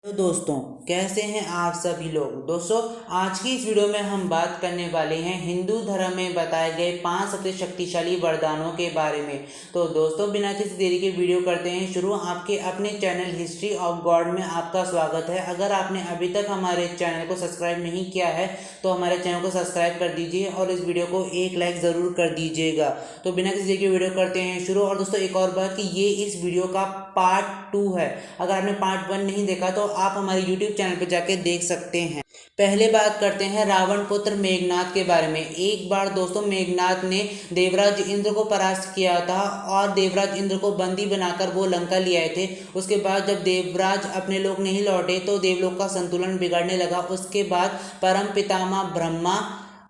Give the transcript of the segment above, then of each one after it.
तो दोस्तों, कैसे हैं आप सभी लोग। दोस्तों, आज की इस वीडियो में हम बात करने वाले हैं हिंदू धर्म में बताए गए 5 सबसे शक्तिशाली वरदानों के बारे में। तो दोस्तों, बिना किसी देरी के वीडियो करते हैं शुरू। आपके अपने चैनल हिस्ट्री ऑफ गॉड में आपका स्वागत है। अगर आपने अभी तक हमारे चैनल को सब्सक्राइब नहीं किया है तो हमारे चैनल को सब्सक्राइब कर दीजिए और इस वीडियो को एक लाइक ज़रूर कर दीजिएगा। तो बिना किसी देरी के वीडियो करते हैं शुरू। और दोस्तों, एक और बात कि ये इस वीडियो का पार्ट 2 है। अगर आपने पार्ट 1 नहीं देखा तो आप हमारे YouTube चैनल पर जाके देख सकते हैं। पहले बात करते हैं रावण पुत्र मेघनाद के बारे में। एक बार दोस्तों, मेघनाद ने देवराज इंद्र को परास्त किया था और देवराज इंद्र को बंदी बनाकर वो लंका ले आए थे। उसके बाद जब देवराज अपने लोग नहीं लौटे तो देवलोक का संतुलन बिगड़ने लगा। उसके बाद परम पितामह ब्रह्मा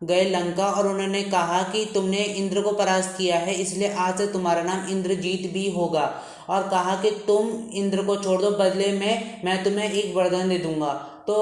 गए लंका और उन्होंने कहा कि तुमने इंद्र को परास्त किया है, इसलिए आज से तुम्हारा नाम इंद्रजीत भी होगा। और कहा कि तुम इंद्र को छोड़ दो, बदले में मैं तुम्हें एक वरदान दे दूंगा। तो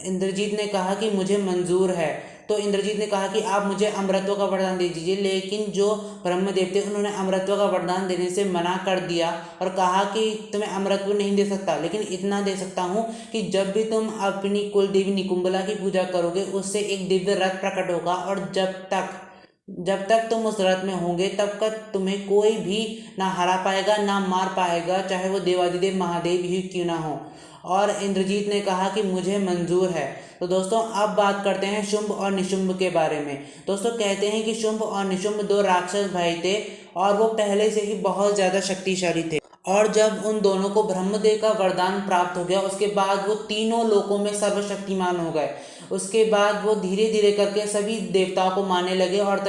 इंद्रजीत ने कहा कि मुझे मंजूर है। तो इंद्रजीत ने कहा कि आप मुझे अमरत्व का वरदान दे दीजिए। लेकिन जो ब्रह्मदेव थे उन्होंने अमरत्व का वरदान देने से मना कर दिया और कहा कि तुम्हें अमरत्व नहीं दे सकता, लेकिन इतना दे सकता हूँ कि जब भी तुम अपनी कुल देवी निकुंबला की पूजा करोगे उससे एक दिव्य रथ प्रकट होगा और जब तक तुम उस रथ में होंगे तब तक तुम्हें कोई भी ना हरा पाएगा ना मार पाएगा, चाहे वो देवादिदेव महादेव ही क्यों ना हो। और इंद्रजीत ने कहा कि मुझे मंजूर है। तो दोस्तों, अब बात करते हैं शुंभ और निशुंभ के बारे में। दोस्तों, कहते हैं कि शुंभ और निशुंभ 2 राक्षस भाई थे और वो पहले से ही बहुत ज़्यादा शक्तिशाली थे। और जब उन दोनों को ब्रह्मदेव का वरदान प्राप्त हो गया उसके बाद वो तीनों लोकों में सर्वशक्तिमान हो गए। उसके बाद वो धीरे धीरे करके सभी देवताओं को मानने लगे और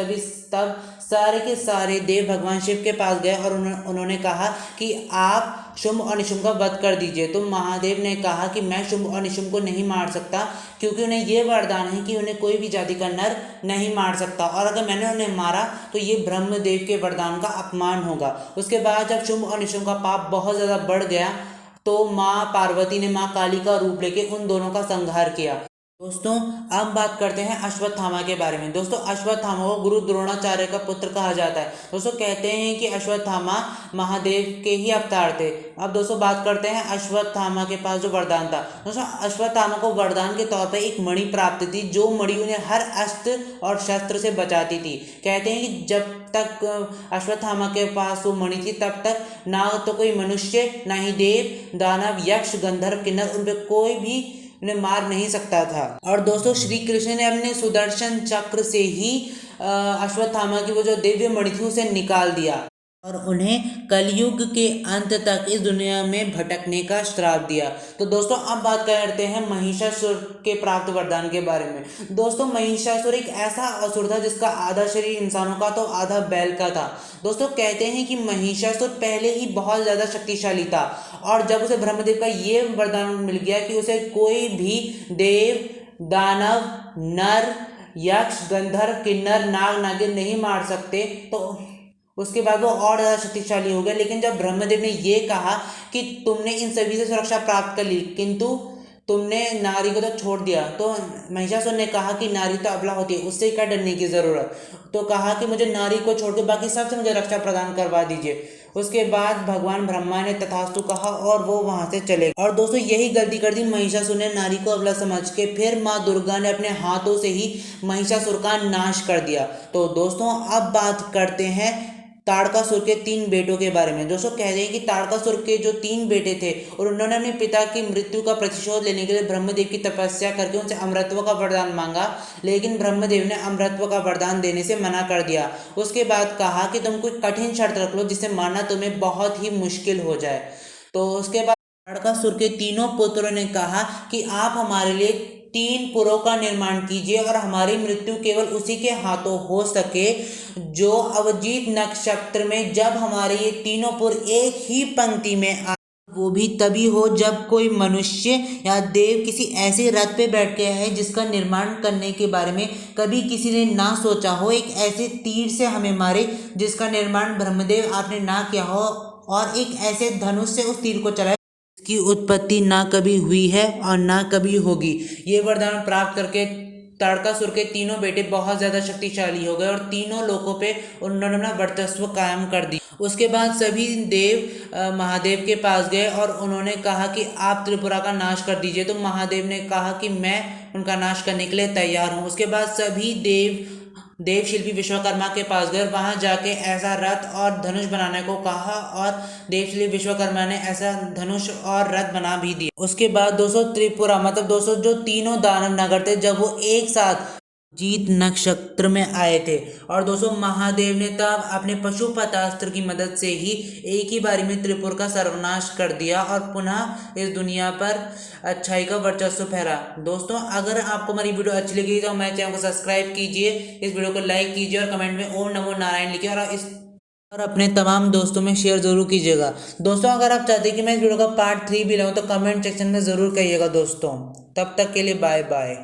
तब सारे के सारे देव भगवान शिव के पास गए और उन्होंने कहा कि आप शुंभ और निशुंभ का वध कर दीजिए। तो महादेव ने कहा कि मैं शुंभ और निशुंभ को नहीं मार सकता, क्योंकि उन्हें ये वरदान है कि उन्हें कोई भी जाति का नर नहीं मार सकता, और अगर मैंने उन्हें मारा तो ये ब्रह्मदेव के वरदान का अपमान होगा। उसके बाद जब शुंभ और निशुंभ का पाप बहुत ज़्यादा बढ़ गया तो माँ पार्वती ने माँ काली का रूप लेके उन दोनों का संहार किया। दोस्तों, अब बात करते हैं अश्वत्थामा के बारे में। दोस्तों, अश्वत्थामा को गुरु द्रोणाचार्य का पुत्र कहा जाता है। दोस्तों, कहते हैं कि अश्वत्थामा महादेव के ही अवतार थे। अब दोस्तों, बात करते हैं अश्वत्थामा के पास जो वरदान था। दोस्तों, अश्वत्थामा को वरदान के तौर पर एक मणि प्राप्त थी, जो मणि उन्हें हर अस्त्र और शस्त्र से बचाती थी। कहते हैं कि जब तक अश्वत्थामा के पास वो मणि थी तब तक ना तो कोई मनुष्य, ना ही देव, दानव, यक्ष, गंधर्व, किन्नर उन पर कोई भी उन्हें मार नहीं सकता था। और दोस्तों, श्री कृष्ण ने अपने सुदर्शन चक्र से ही अश्वत्थामा की वो जो दिव्य मणि थी उसे निकाल दिया और उन्हें कलयुग के अंत तक इस दुनिया में भटकने का श्राप दिया। तो दोस्तों, अब बात करते हैं महिषासुर के प्राप्त वरदान के बारे में। दोस्तों, महिषासुर एक ऐसा असुर था जिसका आधा शरीर इंसानों का तो आधा बैल का था। दोस्तों, कहते हैं कि महिषासुर पहले ही बहुत ज़्यादा शक्तिशाली था और जब उसे ब्रह्मदेव का ये वरदान मिल गया कि उसे कोई भी देव, दानव, नर, यक्ष, गंधर्व, किन्नर, नाग, नागिन नहीं मार सकते, तो उसके बाद वो और ज़्यादा शक्तिशाली हो गया। लेकिन जब ब्रह्मदेव ने ये कहा कि तुमने इन सभी से सुरक्षा प्राप्त कर ली किंतु तुमने नारी को तो छोड़ दिया, तो महिषासुर ने कहा कि नारी तो अबला होती है, उससे क्या डरने की ज़रूरत। तो कहा कि मुझे नारी को छोड़ के बाकी सबसे मुझे रक्षा प्रदान करवा दीजिए। उसके बाद भगवान ब्रह्मा ने तथास्तु कहा और वो वहां से चले गए। और दोस्तों, यही गलती कर दी महिषासुर ने नारी को अबला समझ के। फिर माँ दुर्गा ने अपने हाथों से ही महिषासुर का नाश कर दिया। तो दोस्तों, अब बात करते हैं ताड़कासुर के 3 बेटों के बारे में। दोस्तों, कह रहे हैं कि ताड़कासुर के जो 3 बेटे थे और उन्होंने अपने पिता की मृत्यु का प्रतिशोध लेने के लिए ब्रह्मदेव की तपस्या करके उनसे अमरत्व का वरदान मांगा, लेकिन ब्रह्मदेव ने अमरत्व का वरदान देने से मना कर दिया। उसके बाद कहा कि तुम कोई कठिन शर्त रख लो जिससे मारना तुम्हें बहुत ही मुश्किल हो जाए। तो उसके बाद ताड़कासुर के तीनों पुत्रों ने कहा कि आप हमारे लिए 3 पुरों का निर्माण कीजिए और हमारी मृत्यु केवल उसी के हाथों हो सके जो अवजीत नक्षत्र में जब हमारे ये तीनों पुर एक ही पंक्ति में आ, वो भी तभी हो जब कोई मनुष्य या देव किसी ऐसे रथ पे बैठ गया है जिसका निर्माण करने के बारे में कभी किसी ने ना सोचा हो, एक ऐसे तीर से हमें मारे जिसका निर्माण ब्रह्मदेव आपने ना किया हो, और एक ऐसे धनुष से उस तीर को चलाए की उत्पत्ति ना कभी हुई है और ना कभी होगी। ये वरदान प्राप्त करके ताड़कासुर के तीनों बेटे बहुत ज़्यादा शक्तिशाली हो गए और तीनों लोगों पे उन्होंने अपना वर्चस्व कायम कर दिया। उसके बाद सभी देव महादेव के पास गए और उन्होंने कहा कि आप त्रिपुरा का नाश कर दीजिए। तो महादेव ने कहा कि मैं उनका नाश करने के लिए तैयार हूँ। उसके बाद सभी देव शिल्पी विश्वकर्मा के पास गए और वहाँ जाके ऐसा रथ और धनुष बनाने को कहा और देव शिल्पी विश्वकर्मा ने ऐसा धनुष और रथ बना भी दिया। उसके बाद दोस्तों त्रिपुरा मतलब दोस्तों जो तीनों दानव नगर थे, जब वो एक साथ जीत नक्षत्र में आए थे और दोस्तों महादेव ने तब अपने पशुपतास्त्र की मदद से ही एक ही बारी में त्रिपुर का सर्वनाश कर दिया और पुनः इस दुनिया पर अच्छाई का वर्चस्व फहरा। दोस्तों अगर आपको हमारी वीडियो अच्छी लगी तो हमारे चैनल को सब्सक्राइब कीजिए, इस वीडियो को लाइक कीजिए और कमेंट में ओम नमो नारायण लिखिए और अपने तमाम दोस्तों में शेयर जरूर कीजिएगा। दोस्तों अगर आप चाहते हैं कि मैं इस वीडियो का पार्ट 3 भी लाऊं तो कमेंट सेक्शन में ज़रूर कहिएगा दोस्तों। तब तक के लिए बाय बाय।